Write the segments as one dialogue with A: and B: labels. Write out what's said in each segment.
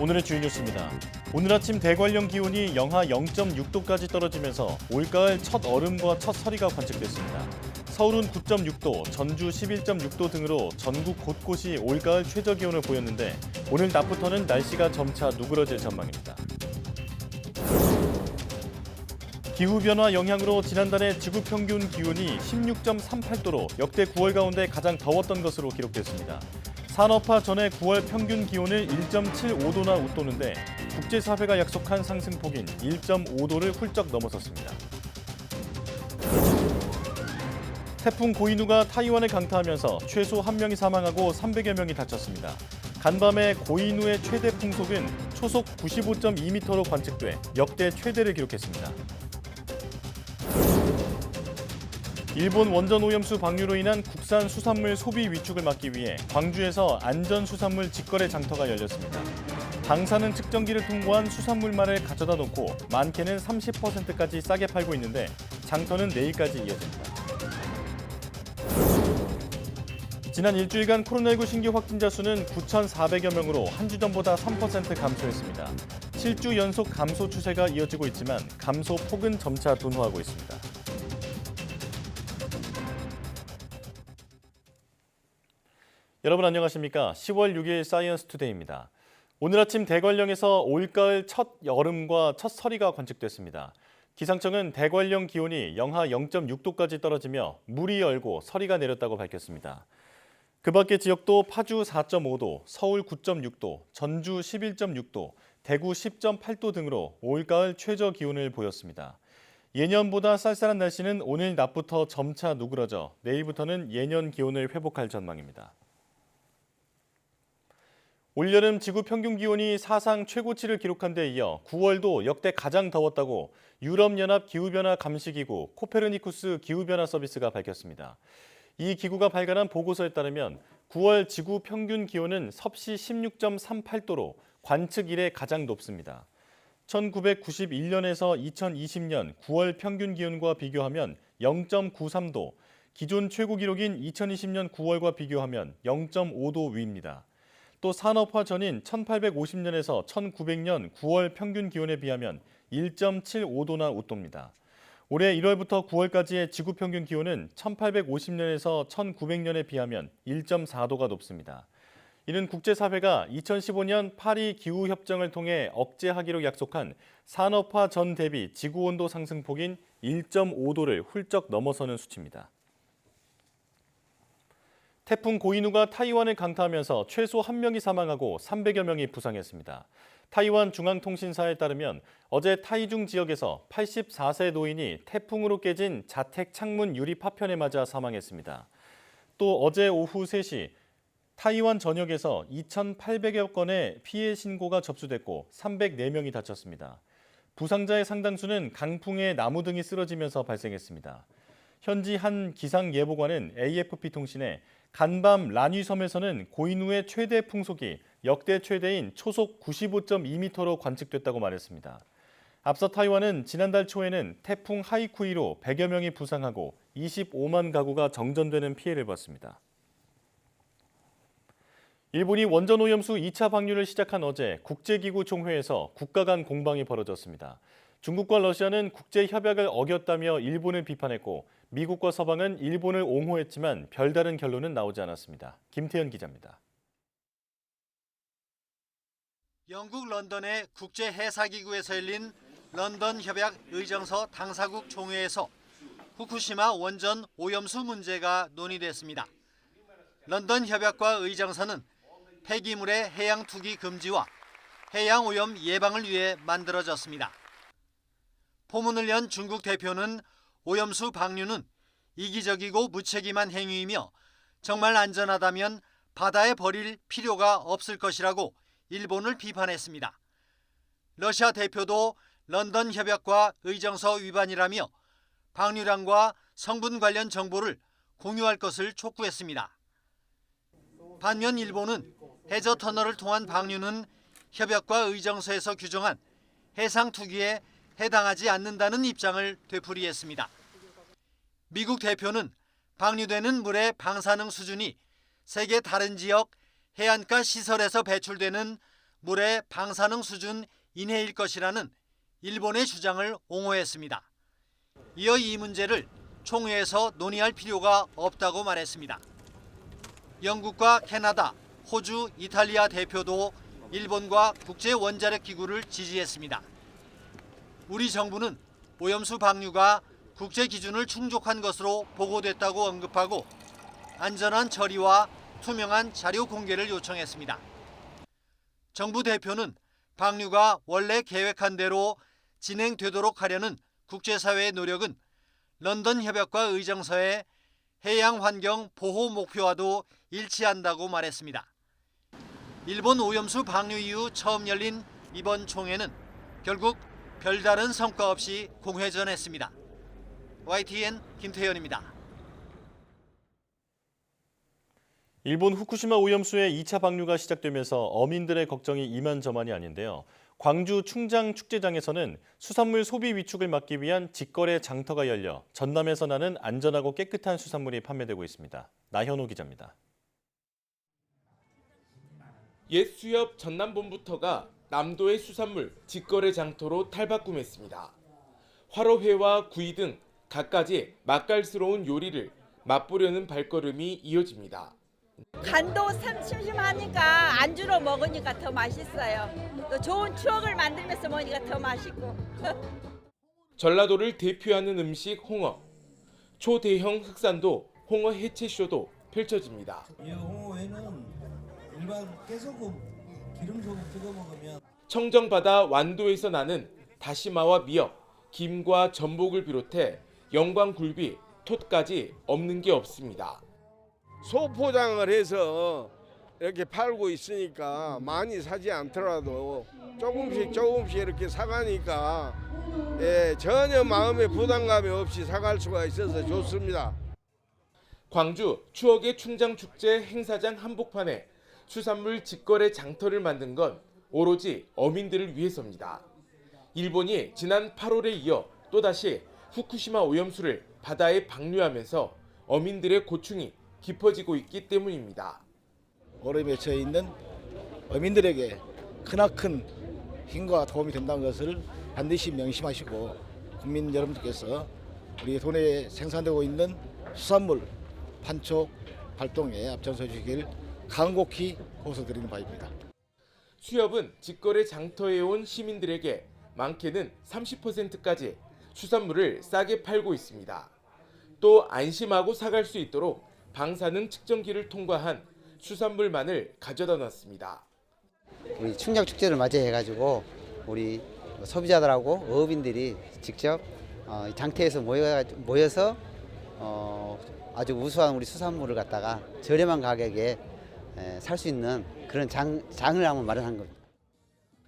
A: 오늘의 주요 뉴스입니다. 오늘 아침 대관령 기온이 영하 0.6도까지 떨어지면서 올가을 첫 얼음과 첫 서리가 관측됐습니다. 서울은 9.6도, 전주 11.6도 등으로 전국 곳곳이 올가을 최저 기온을 보였는데 오늘 낮부터는 날씨가 점차 누그러질 전망입니다. 기후변화 영향으로 지난달에 지구 평균 기온이 16.38도로 역대 9월 가운데 가장 더웠던 것으로 기록됐습니다. 산업화 전에 9월 평균 기온을 1.75도나 웃도는데 국제사회가 약속한 상승폭인 1.5도를 훌쩍 넘어섰습니다. 태풍 고이누가 타이완을 강타하면서 최소 1명이 사망하고 300여 명이 다쳤습니다. 간밤에 고이누의 최대 풍속은 초속 95.2m로 관측돼 역대 최대를 기록했습니다. 일본 원전 오염수 방류로 인한 국산 수산물 소비 위축을 막기 위해 광주에서 안전수산물 직거래 장터가 열렸습니다. 방사능 측정기를 통과한 수산물만을 가져다 놓고 많게는 30%까지 싸게 팔고 있는데 장터는 내일까지 이어집니다. 지난 일주일간 코로나19 신규 확진자 수는 9,400여 명으로 한 주 전보다 3% 감소했습니다. 7주 연속 감소 추세가 이어지고 있지만 감소 폭은 점차 둔화하고 있습니다. 여러분 안녕하십니까? 10월 6일 사이언스 투데이입니다. 오늘 아침 대관령에서 올가을 첫 여름과 첫 서리가 관측됐습니다. 기상청은 대관령 기온이 영하 0.6도까지 떨어지며 물이 얼고 서리가 내렸다고 밝혔습니다. 그 밖의 지역도 파주 4.5도, 서울 9.6도, 전주 11.6도, 대구 10.8도 등으로 올가을 최저 기온을 보였습니다. 예년보다 쌀쌀한 날씨는 오늘 낮부터 점차 누그러져 내일부터는 예년 기온을 회복할 전망입니다. 올여름 지구 평균 기온이 사상 최고치를 기록한 데 이어 9월도 역대 가장 더웠다고 유럽연합 기후변화 감시기구 코페르니쿠스 기후변화 서비스가 밝혔습니다. 이 기구가 발간한 보고서에 따르면 9월 지구 평균 기온은 섭씨 16.38도로 관측 이래 가장 높습니다. 1991년에서 2020년 9월 평균 기온과 비교하면 0.93도, 기존 최고 기록인 2020년 9월과 비교하면 0.5도 위입니다. 또 산업화 전인 1850년에서 1900년 9월 평균 기온에 비하면 1.75도나 웃돕니다. 올해 1월부터 9월까지의 지구 평균 기온은 1850년에서 1900년에 비하면 1.4도가 높습니다. 이는 국제사회가 2015년 파리 기후협정을 통해 억제하기로 약속한 산업화 전 대비 지구온도 상승폭인 1.5도를 훌쩍 넘어서는 수치입니다. 태풍 고이누가 타이완을 강타하면서 최소 1명이 사망하고 300여 명이 부상했습니다. 타이완 중앙통신사에 따르면 어제 타이중 지역에서 84세 노인이 태풍으로 깨진 자택 창문 유리 파편에 맞아 사망했습니다. 또 어제 오후 3시 타이완 전역에서 2,800여 건의 피해 신고가 접수됐고 304명이 다쳤습니다. 부상자의 상당수는 강풍에 나무 등이 쓰러지면서 발생했습니다. 현지 한 기상예보관은 AFP-통신에 간밤 라뉘섬에서는 고이누의 최대 풍속이 역대 최대인 초속 95.2m로 관측됐다고 말했습니다. 앞서 타이완은 지난달 초에는 태풍 하이쿠이로 100여 명이 부상하고 25만 가구가 정전되는 피해를 봤습니다. 일본이 원전 오염수 2차 방류를 시작한 어제 국제기구 총회에서 국가 간 공방이 벌어졌습니다. 중국과 러시아는 국제협약을 어겼다며 일본을 비판했고 미국과 서방은 일본을 옹호했지만 별다른 결론은 나오지 않았습니다. 김태현 기자입니다.
B: 영국 런던의 국제해사기구에서 열린 런던 협약 의정서 당사국 총회에서 후쿠시마 원전 오염수 문제가 논의됐습니다. 런던 협약과 의정서는 폐기물의 해양 투기 금지와 해양 오염 예방을 위해 만들어졌습니다. 포문을 연 중국 대표는 오염수 방류는 이기적이고 무책임한 행위이며 정말 안전하다면 바다에 버릴 필요가 없을 것이라고 일본을 비판했습니다. 러시아 대표도 런던 협약과 의정서 위반이라며 방류량과 성분 관련 정보를 공유할 것을 촉구했습니다. 반면 일본은 해저 터널을 통한 방류는 협약과 의정서에서 규정한 해상 투기에 해당하지 않는다는 입장을 되풀이했습니다. 미국 대표는 방류되는 물의 방사능 수준이 세계 다른 지역 해안가 시설에서 배출되는 물의 방사능 수준 이내일 것이라는 일본의 주장을 옹호했습니다. 이어 이 문제를 총회에서 논의할 필요가 없다고 말했습니다. 영국과 캐나다, 호주, 이탈리아 대표도 일본과 국제원자력기구를 지지했습니다. 우리 정부는 오염수 방류가 국제 기준을 충족한 것으로 보고됐다고 언급하고 안전한 처리와 투명한 자료 공개를 요청했습니다. 정부 대표는 방류가 원래 계획한 대로 진행되도록 하려는 국제사회의 노력은 런던 협약과 의정서의 해양 환경 보호 목표와도 일치한다고 말했습니다. 일본 오염수 방류 이후 처음 열린 이번 총회는 결국 별다른 성과 없이 공회전했습니다. YTN 김태현입니다.
A: 일본 후쿠시마 오염수의 2차 방류가 시작되면서 어민들의 걱정이 이만저만이 아닌데요. 광주 충장 축제장에서는 수산물 소비 위축을 막기 위한 직거래 장터가 열려 전남에서 나는 안전하고 깨끗한 수산물이 판매되고 있습니다. 나현호 기자입니다.
C: 옛 수협 전남본부터가 남도의 수산물 직거래 장터로 탈바꿈했습니다. 화로회와 구이 등 갖가지 맛깔스러운 요리를 맛보려는 발걸음이 이어집니다.
D: 간도 심심하니까 안주로 먹으니까 더 맛있어요. 또 좋은 추억을 만들면서 먹으니까 더 맛있고.
C: 전라도를 대표하는 음식 홍어. 초대형 흑산도 홍어 해체쇼도 펼쳐집니다.
E: 이 홍어회는 일반 깨소금, 기름소금 찍어 먹으면
C: 청정바다 완도에서 나는 다시마와 미역, 김과 전복을 비롯해 영광굴비, 톳까지 없는 게 없습니다.
F: 소포장을 해서 이렇게 팔고 있으니까 많이 사지 않더라도 조금씩 이렇게 사가니까 전혀 마음의 부담감이 없이 사갈 수가 있어서 좋습니다.
C: 광주 추억의 충장축제 행사장 한복판에 수산물 직거래 장터를 만든 건 오로지 어민들을 위해서입니다. 일본이 지난 8월에 이어 또다시 후쿠시마 오염수를 바다에 방류하면서 어민들의 고충이 깊어지고 있기 때문입니다.
E: 얼음에 처해 있는 어민들에게 크나큰 힘과 도움이 된다는 것을 반드시 명심하시고 국민 여러분들께서 우리 도내에 생산되고 있는 수산물 판촉 활동에 앞장서 주시길 간곡히 호소드리는 바입니다.
C: 수협은 직거래 장터에 온 시민들에게 많게는 30%까지 수산물을 싸게 팔고 있습니다. 또 안심하고 사갈 수 있도록 방사능 측정기를 통과한 수산물만을 가져다 놨습니다.
G: 우리 충장 축제를 맞이해가지고 우리 소비자들하고 어업인들이 직접 장터에서 모여서 아주 우수한 우리 수산물을 갖다가 저렴한 가격에 살 수 있는 그런 장을 한번 마련한 겁니다.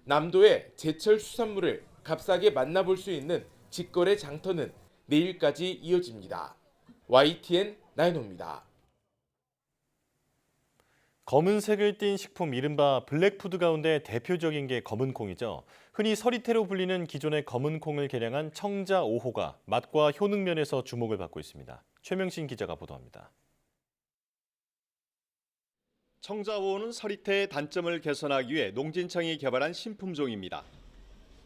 C: 남도의 제철 수산물을 값싸게 만나볼 수 있는 직거래 장터는 내일까지 이어집니다. YTN 나인호입니다.
A: 검은색을 띤 식품 이른바 블랙푸드 가운데 대표적인 게 검은콩이죠. 흔히 서리태로 불리는 기존의 검은콩을 개량한 청자 5호가 맛과 효능면에서 주목을 받고 있습니다. 최명신 기자가 보도합니다.
H: 청자 5호는 서리태의 단점을 개선하기 위해 농진청이 개발한 신품종입니다.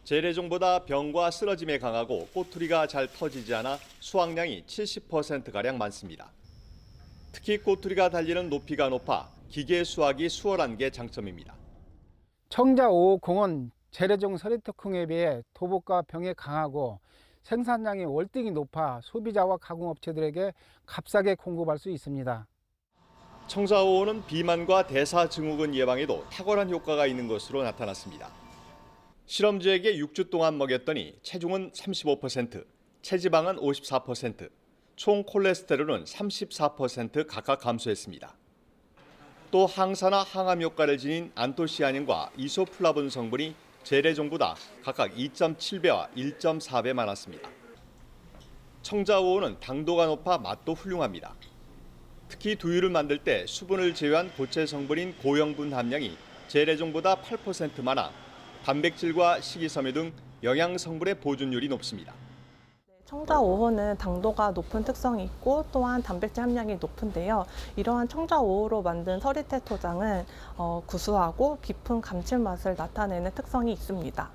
H: 재래종보다 병과 쓰러짐에 강하고 꼬투리가 잘 터지지 않아 수확량이 70%가량 많습니다. 특히 꼬투리가 달리는 높이가 높아 기계 수확이 수월한 게 장점입니다.
I: 청자 5호 콩은 재래종 서리태 콩에 비해 도복과 병에 강하고 생산량이 월등히 높아 소비자와 가공업체들에게 값싸게 공급할 수 있습니다.
H: 청자 5호는 비만과 대사증후군 예방에도 탁월한 효과가 있는 것으로 나타났습니다. 실험주에게 6주 동안 먹였더니 체중은 35%, 체지방은 54%, 총 콜레스테롤은 34% 각각 감소했습니다. 또 항산화 항암 효과를 지닌 안토시아닌과 이소플라본 성분이 재래종보다 각각 2.7배와 1.4배 많았습니다. 청자 5호는 당도가 높아 맛도 훌륭합니다. 특히 두유를 만들 때 수분을 제외한 고체 성분인 고영분 함량이 재래종보다 8% 많아 단백질과 식이섬유 등 영양 성분의 보존율이 높습니다.
J: 청자 5호는 당도가 높은 특성이 있고 또한 단백질 함량이 높은데요. 이러한 청자 5호로 만든 서리태 토장은 구수하고 깊은 감칠맛을 나타내는 특성이 있습니다.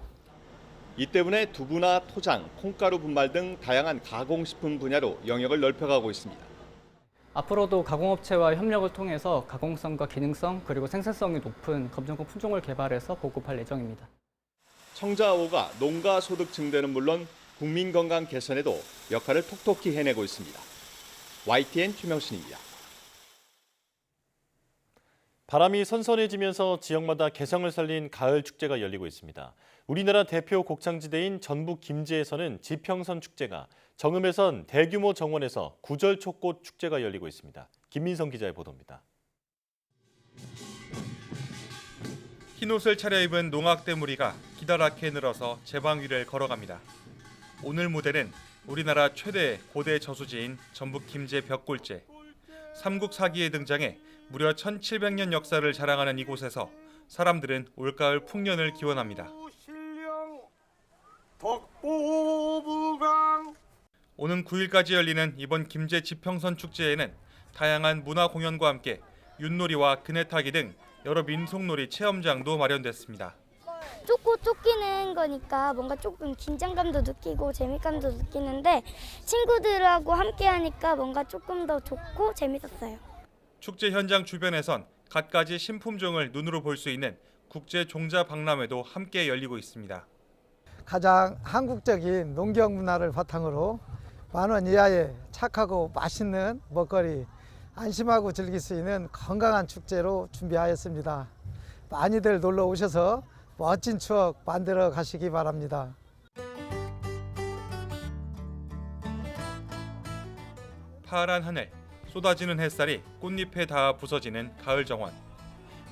H: 이 때문에 두부나 토장, 콩가루 분말 등 다양한 가공식품 분야로 영역을 넓혀가고 있습니다.
K: 앞으로도 가공업체와 협력을 통해서 가공성과 기능성 그리고 생산성이 높은 검정콩 품종을 개발해서 보급할 예정입니다.
H: 청자 5호가 농가 소득 증대는 물론 국민 건강 개선에도 역할을 톡톡히 해내고 있습니다. YTN 최명신입니다.
A: 바람이 선선해지면서 지역마다 개성을 살린 가을 축제가 열리고 있습니다. 우리나라 대표 곡창지대인 전북 김제에서는 지평선 축제가, 정읍에선 대규모 정원에서 구절초꽃 축제가 열리고 있습니다. 김민성 기자의 보도입니다.
L: 흰옷을 차려입은 농악대 무리가 기다랗게 늘어서 제방 위를 걸어갑니다. 오늘 무대는 우리나라 최대의 고대 저수지인 전북 김제 벽골제. 삼국사기에 등장해 무려 1700년 역사를 자랑하는 이곳에서 사람들은 올가을 풍년을 기원합니다. 오는 9일까지 열리는 이번 김제 지평선 축제에는 다양한 문화 공연과 함께 윷놀이와 그네타기 등 여러 민속놀이 체험장도 마련됐습니다.
M: 쫓고 쫓기는 거니까 뭔가 조금 긴장감도 느끼고 재미감도 느끼는데 친구들하고 함께 하니까 뭔가 조금 더 좋고 재밌었어요.
L: 축제 현장 주변에선 갖가지 신품종을 눈으로 볼 수 있는 국제 종자 박람회도 함께 열리고 있습니다.
N: 가장 한국적인 농경 문화를 바탕으로 10,000원 이하의 착하고 맛있는 먹거리, 안심하고 즐길 수 있는 건강한 축제로 준비하였습니다. 많이들 놀러 오셔서 멋진 추억 만들어 가시기 바랍니다.
L: 파란 하늘, 쏟아지는 햇살이 꽃잎에 닿아 부서지는 가을 정원.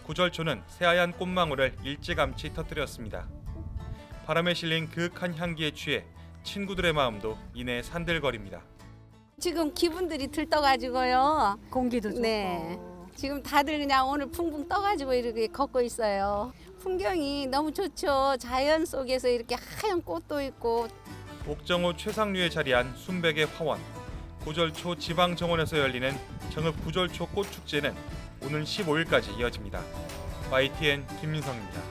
L: 구절초는 새하얀 꽃망울을 일찌감치 터뜨렸습니다. 바람에 실린 그윽한 향기에 취해 친구들의 마음도 이내 산들거립니다.
O: 지금 기분들이 들떠가지고요.
P: 공기도 좋고.
O: 네. 지금 다들 그냥 오늘 붕붕 떠가지고 이렇게 걷고 있어요. 풍경이 너무 좋죠. 자연 속에서 이렇게 하얀 꽃도 있고.
L: 옥정호 최상류에 자리한 순백의 화원. 구절초 지방정원에서 열리는 정읍 구절초 꽃축제는 오늘 15일까지 이어집니다. YTN 김민성입니다.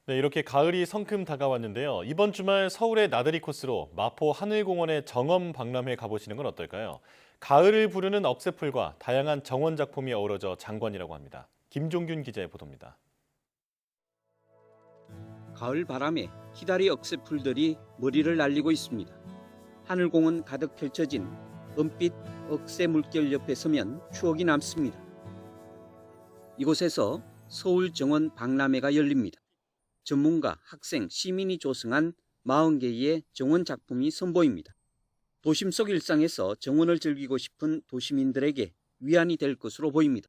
A: 네, 이렇게 가을이 성큼 다가왔는데요. 이번 주말 서울의 나들이 코스로 마포 하늘공원의 정원 박람회 가보시는 건 어떨까요? 가을을 부르는 억새풀과 다양한 정원 작품이 어우러져 장관이라고 합니다. 김종균 기자의 보도입니다.
Q: 가을 바람에 기다리 억새풀들이 머리를 날리고 있습니다. 하늘공원 가득 펼쳐진 은빛 억새 물결 옆에 서면 추억이 남습니다. 이곳에서 서울 정원 박람회가 열립니다. 전문가, 학생, 시민이 조성한 40개의 정원 작품이 선보입니다. 도심 속 일상에서 정원을 즐기고 싶은 도시민들에게 위안이 될 것으로 보입니다.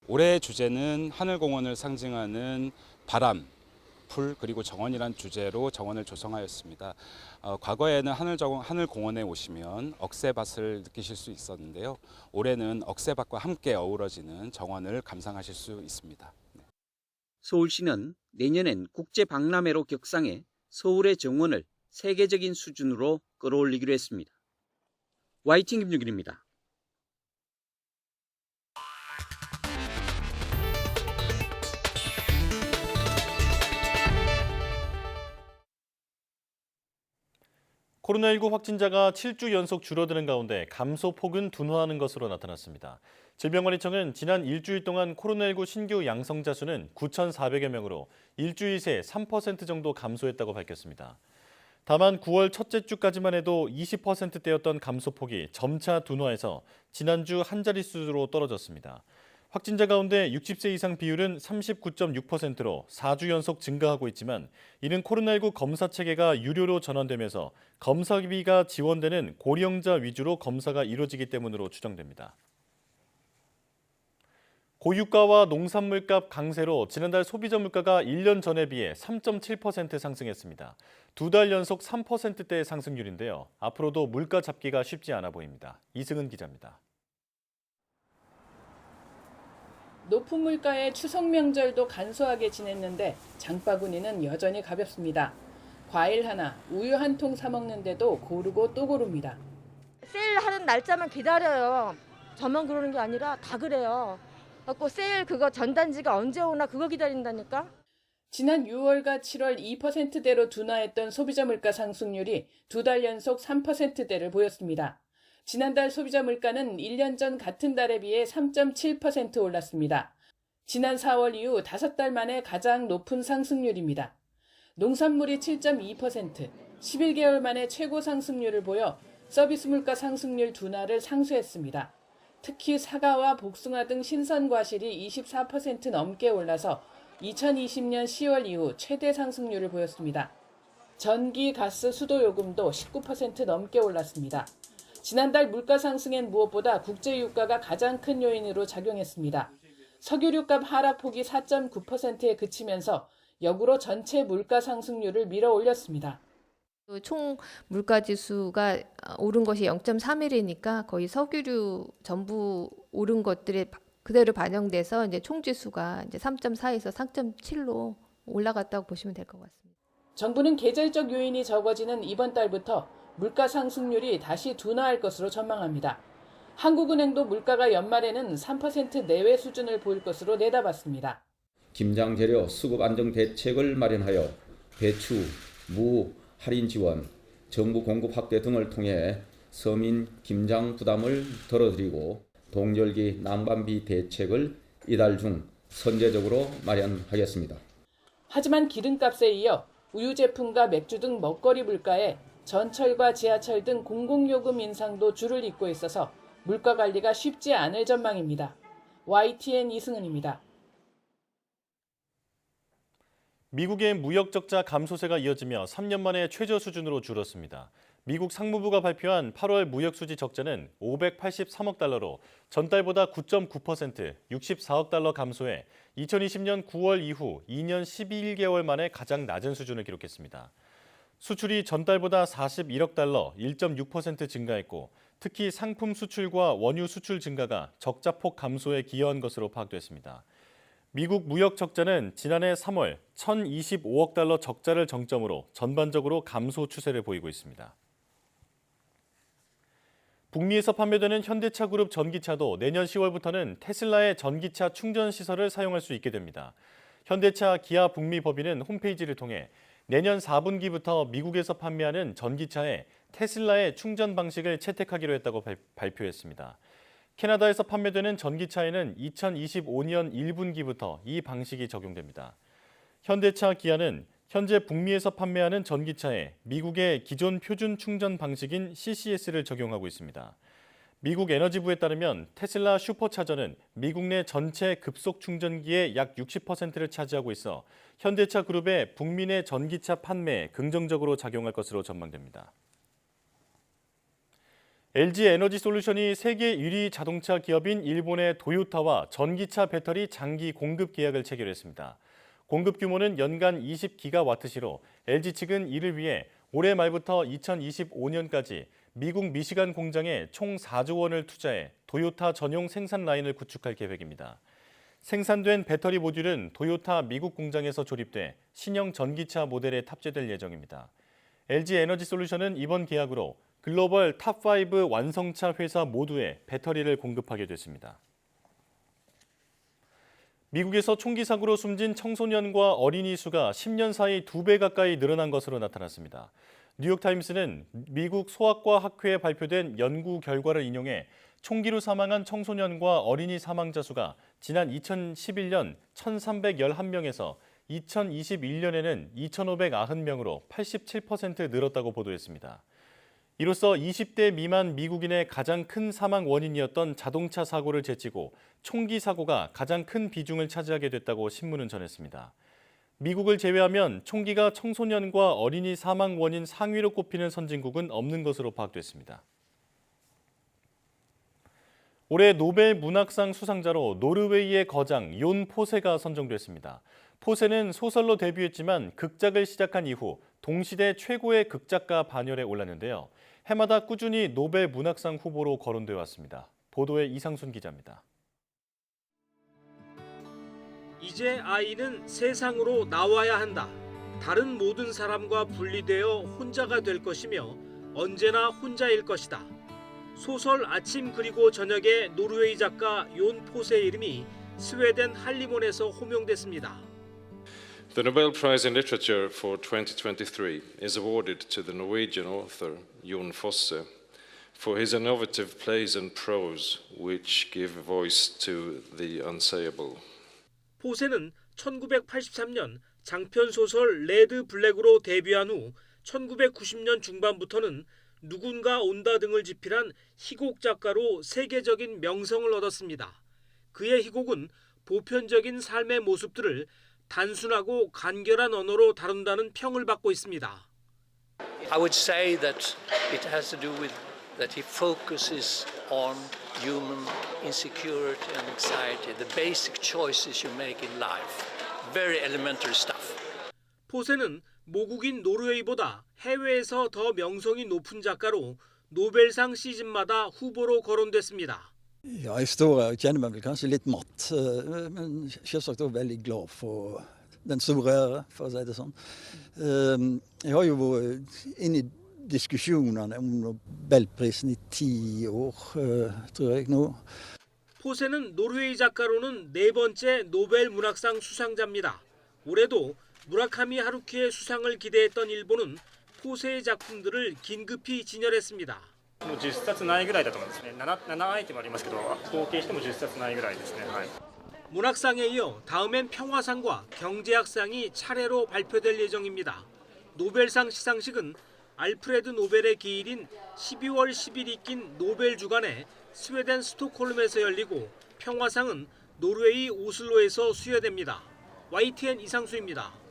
R: 올해의 주제는 하늘공원을 상징하는 바람, 풀 그리고 정원이란 주제로 정원을 조성하였습니다. 과거에는 하늘공원에 오시면 억새밭을 느끼실 수 있었는데요. 올해는 억새밭과 함께 어우러지는 정원을 감상하실 수 있습니다.
Q: 서울시는 내년엔 국제박람회로 격상해 서울의 정원을 세계적인 수준으로 끌어올리기로 했습니다. YTN 김종균입니다.
A: 코로나19 확진자가 7주 연속 줄어드는 가운데 감소폭은 둔화하는 것으로 나타났습니다. 질병관리청은 지난 일주일 동안 코로나19 신규 양성자 수는 9,400여 명으로 일주일 새 3% 정도 감소했다고 밝혔습니다. 다만 9월 첫째 주까지만 해도 20%대였던 감소폭이 점차 둔화해서 지난주 한 자릿수로 떨어졌습니다. 확진자 가운데 60세 이상 비율은 39.6%로 4주 연속 증가하고 있지만 이는 코로나19 검사 체계가 유료로 전환되면서 검사비가 지원되는 고령자 위주로 검사가 이루어지기 때문으로 추정됩니다. 고유가와 농산물값 강세로 지난달 소비자 물가가 1년 전에 비해 3.7% 상승했습니다. 2달 연속 3%대의 상승률인데요. 앞으로도 물가 잡기가 쉽지 않아 보입니다. 이승은 기자입니다.
S: 높은 물가에 추석 명절도 간소하게 지냈는데 장바구니는 여전히 가볍습니다. 과일 하나, 우유 한 통 사 먹는데도 고르고 또 고릅니다.
P: 세일하는 날짜만 기다려요. 저만 그러는 게 아니라 다 그래요. 그래서 세일 그거 전단지가 언제 오나 그거 기다린다니까.
S: 지난 6월과 7월 2%대로 둔화했던 소비자 물가 상승률이 2달 연속 3%대를 보였습니다. 지난달 소비자 물가는 1년 전 같은 달에 비해 3.7% 올랐습니다. 지난 4월 이후 5달 만에 가장 높은 상승률입니다. 농산물이 7.2%, 11개월 만에 최고 상승률을 보여 서비스 물가 상승률 둔화를 상쇄했습니다. 특히 사과와 복숭아 등 신선 과실이 24% 넘게 올라서 2020년 10월 이후 최대 상승률을 보였습니다. 전기, 가스, 수도 요금도 19% 넘게 올랐습니다. 지난달 물가 상승엔 무엇보다 국제 유가가 가장 큰 요인으로 작용했습니다. 석유류값 하락폭이 4.9%에 그치면서 역으로 전체 물가 상승률을 밀어 올렸습니다.
T: 총 물가 지수가 오른 것이 0.31이니까 거의 석유류 전부 오른 것들이 그대로 반영돼서 이제 총 지수가 이제 3.4에서 3.7로 올라갔다고 보시면 될 것 같습니다.
S: 정부는 계절적 요인이 적어지는 이번 달부터 물가 상승률이 다시 둔화할 것으로 전망합니다. 한국은행도 물가가 연말에는 3% 내외 수준을 보일 것으로 내다봤습니다.
U: 김장 재료 수급 안정 대책을 마련하여 배추, 무 할인 지원, 정부 공급 확대 등을 통해 서민 김장 부담을 덜어드리고 동절기 난방비 대책을 이달 중 선제적으로 마련하겠습니다.
S: 하지만 기름값에 이어 우유 제품과 맥주 등 먹거리 물가에 전철과 지하철 등 공공요금 인상도 줄을 잇고 있어서 물가 관리가 쉽지 않을 전망입니다. YTN 이승은입니다.
A: 미국의 무역 적자 감소세가 이어지며 3년 만에 최저 수준으로 줄었습니다. 미국 상무부가 발표한 8월 무역 수지 적자는 583억 달러로 전달보다 9.9%, 64억 달러 감소해 2020년 9월 이후 2년 11개월 만에 가장 낮은 수준을 기록했습니다. 수출이 전달보다 41억 달러, 1.6% 증가했고 특히 상품 수출과 원유 수출 증가가 적자폭 감소에 기여한 것으로 파악됐습니다. 미국 무역 적자는 지난해 3월 1,025억 달러 적자를 정점으로 전반적으로 감소 추세를 보이고 있습니다. 북미에서 판매되는 현대차 그룹 전기차도 내년 10월부터는 테슬라의 전기차 충전 시설을 사용할 수 있게 됩니다. 현대차 기아 북미 법인은 홈페이지를 통해 내년 4분기부터 미국에서 판매하는 전기차에 테슬라의 충전 방식을 채택하기로 했다고 발표했습니다. 캐나다에서 판매되는 전기차에는 2025년 1분기부터 이 방식이 적용됩니다. 현대차 기아는 현재 북미에서 판매하는 전기차에 미국의 기존 표준 충전 방식인 CCS를 적용하고 있습니다. 미국 에너지부에 따르면 테슬라 슈퍼차저는 미국 내 전체 급속 충전기의 약 60%를 차지하고 있어 현대차 그룹의 북미 내 전기차 판매에 긍정적으로 작용할 것으로 전망됩니다. LG 에너지 솔루션이 세계 1위 자동차 기업인 일본의 도요타와 전기차 배터리 장기 공급 계약을 체결했습니다. 공급 규모는 연간 20기가와트시로 LG 측은 이를 위해 올해 말부터 2025년까지 미국 미시간 공장에 총 4조 원을 투자해 도요타 전용 생산 라인을 구축할 계획입니다. 생산된 배터리 모듈은 도요타 미국 공장에서 조립돼 신형 전기차 모델에 탑재될 예정입니다. LG 에너지 솔루션은 이번 계약으로 글로벌 탑5 완성차 회사 모두에 배터리를 공급하게 됐습니다. 미국에서 총기 사고로 숨진 청소년과 어린이 수가 10년 사이 2배 가까이 늘어난 것으로 나타났습니다. 뉴욕타임스는 미국 소아과 학회에 발표된 연구 결과를 인용해 총기로 사망한 청소년과 어린이 사망자 수가 지난 2011년 1,311명에서 2021년에는 2,590명으로 87% 늘었다고 보도했습니다. 이로써 20대 미만 미국인의 가장 큰 사망 원인이었던 자동차 사고를 제치고 총기 사고가 가장 큰 비중을 차지하게 됐다고 신문은 전했습니다. 미국을 제외하면 총기가 청소년과 어린이 사망 원인 상위로 꼽히는 선진국은 없는 것으로 파악됐습니다. 올해 노벨 문학상 수상자로 노르웨이의 거장 욘 포세가 선정됐습니다. 포세는 소설로 데뷔했지만 극작을 시작한 이후 동시대 최고의 극작가 반열에 올랐는데요. 해마다 꾸준히 노벨 문학상 후보로 거론되어 왔습니다. 보도에 이상순 기자입니다.
V: 이제 아이는 세상으로 나와야 한다.
B: 다른 모든 사람과 분리되어 혼자가 될 것이며 언제나 혼자일 것이다. 소설 아침 그리고 저녁의 노르웨이 작가 용 포세의 이름이 스웨덴 할리몬에서 호명됐습니다.
V: The Nobel Prize in Literature for 2023 is awarded to the Norwegian author Jon Fosse for his innovative plays and prose which give voice to the unsayable.
B: 포세는 1983년 장편 소설 레드 블랙으로 데뷔한 후 1990년 중반부터는 누군가 온다 등을 집필한 희곡 작가로 세계적인 명성을 얻었습니다. 그의 희곡은 보편적인 삶의 모습들을 단순하고 간결한 언어로 다룬다는 평을 받고 있습니다.
W: I would say that it has to do with that he focuses on human insecurity and anxiety, the basic choices you make in life. Very elementary stuff.
B: 포세는 모국인 노르웨이보다 해외에서 더 명성이 높은 작가로 노벨상 시즌마다 후보로 거론됐습니다.
X: Ja, jeg står her og kjenner meg vel kanskje litt matt, men selvsagt også veldig glad for den store ære, for å si det sånn. Jeg har jo vært inne i diskusjonene om Nobelprisen i 10 år, tror jeg nå.
B: 포세는 노르웨이 작가로는 4번째 노벨 문학상 수상자입니다. 올해도 무라카미 하루키의 수상을 기대했던 일본은 포세의 작품들을 긴급히 진열했습니다.
Y: 10冊ないぐらいだと思うんですね。7アイテムありますけど、合計しても10冊ないぐらいですね。はい。
B: 문학상에 이어 다음엔 평화상과 경제학상이 차례로 발표될 예정입니다. 노벨상 시상식은 알프레드 노벨의 기일인 12월 10일이 낀 노벨 주간에 스웨덴 스톡홀름에서 열리고 평화상은 노르웨이 오슬로에서 수여됩니다. YTN 이상수입니다.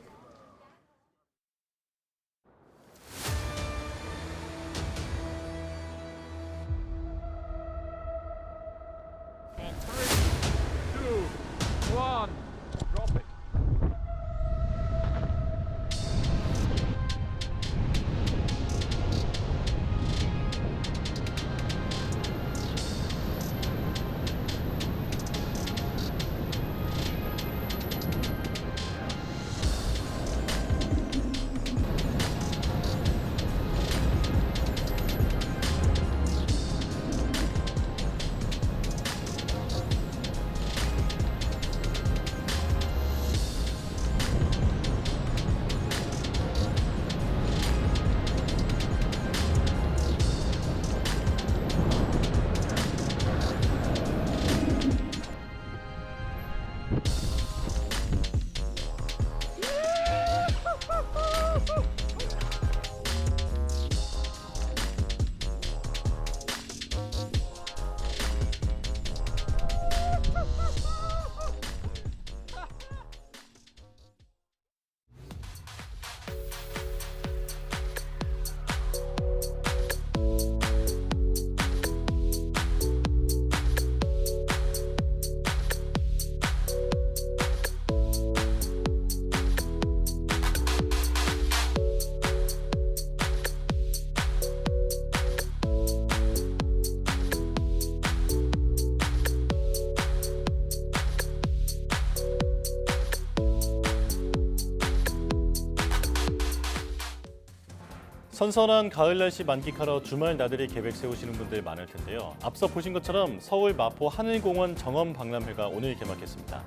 A: 선선한 가을 날씨 만끽하러 주말 나들이 계획 세우시는 분들 많을 텐데요. 앞서 보신 것처럼 서울 마포 하늘공원 정원 박람회가 오늘 개막했습니다.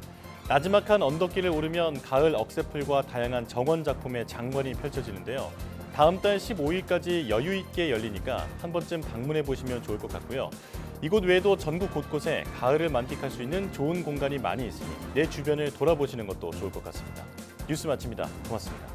A: 나지막한 언덕길을 오르면 가을 억새풀과 다양한 정원 작품의 장관이 펼쳐지는데요. 다음 달 15일까지 여유 있게 열리니까 한 번쯤 방문해 보시면 좋을 것 같고요. 이곳 외에도 전국 곳곳에 가을을 만끽할 수 있는 좋은 공간이 많이 있으니 내 주변을 돌아보시는 것도 좋을 것 같습니다. 뉴스 마칩니다. 고맙습니다.